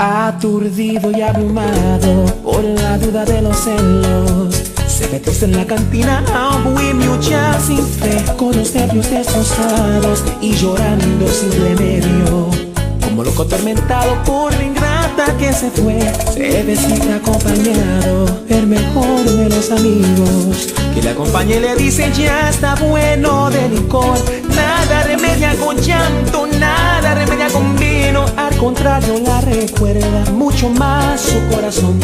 Aturdido y abrumado por la duda de los celos, se ve triste en la cantina a un bohemio ya sin fe, con los nervios destrozados y llorando sin remedio. Como loco atormentado por la ingrata que se fue, se ve siempre acompañado, el mejor de los amigos, que le acompaña y le dice ya está bueno de licor. Nada remedia con llanto, nada remedia con vino, al contrario la recuerda mucho más su corazón.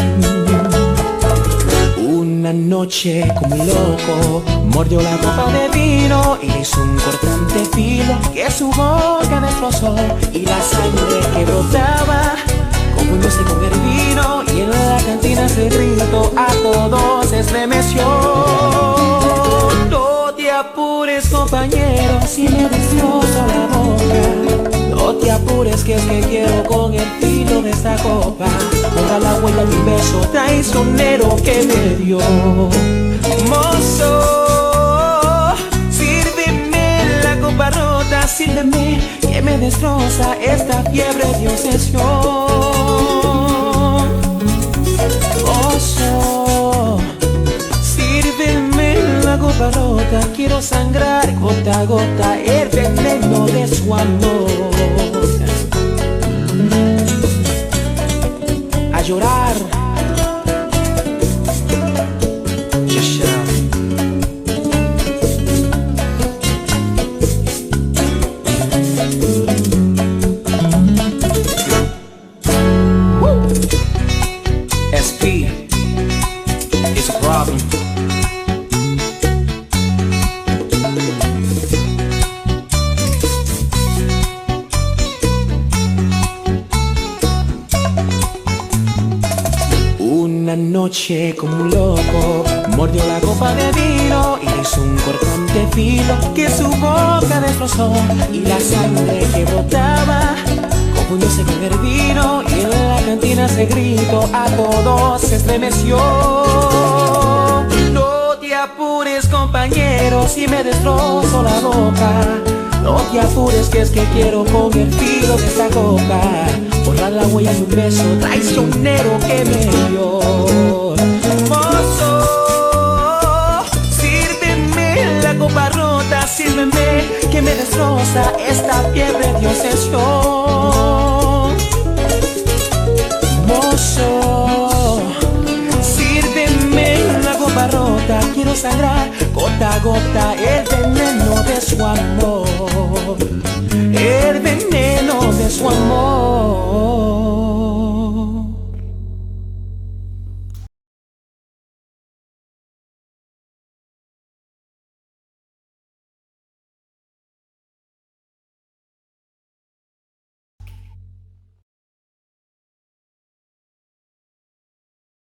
Una noche como un loco mordió la copa de vino y le hizo un cortante filo que su boca destrozó, y la sangre que brotaba confundióse con el vino, y en la cantina se gritó a todos se estremeció. No te apures compañero, si me destrozo la boca. No te apures que es que quiero con el filo de esta copa borrar la huella de un beso traicionero que me dio. Mozo, sírveme la copa rota, sírveme que me destroza esta fiebre de obsesión. Oso, sírveme la copa rota, quiero sangrar gota a gota el veneno de su amor. A llorar. SP is a problem. Una noche como un loco mordió la copa de vino y le hizo un cortante filo que su boca destrozó, y la sangre que brotaba confundióse con el vino, y en la cantina se gritó a todos se estremeció. No te apures compañero, si me destrozo la boca. No te apures que es que quiero con el filo de esta copa borrar la huella de un beso traicionero que me dio. Mozo, sírveme la copa rota, sírveme que me destroza esta fiebre de obsesión. Mozo, sírveme la copa rota, quiero sangrar gota a gota el veneno de su amor, el veneno de su amor.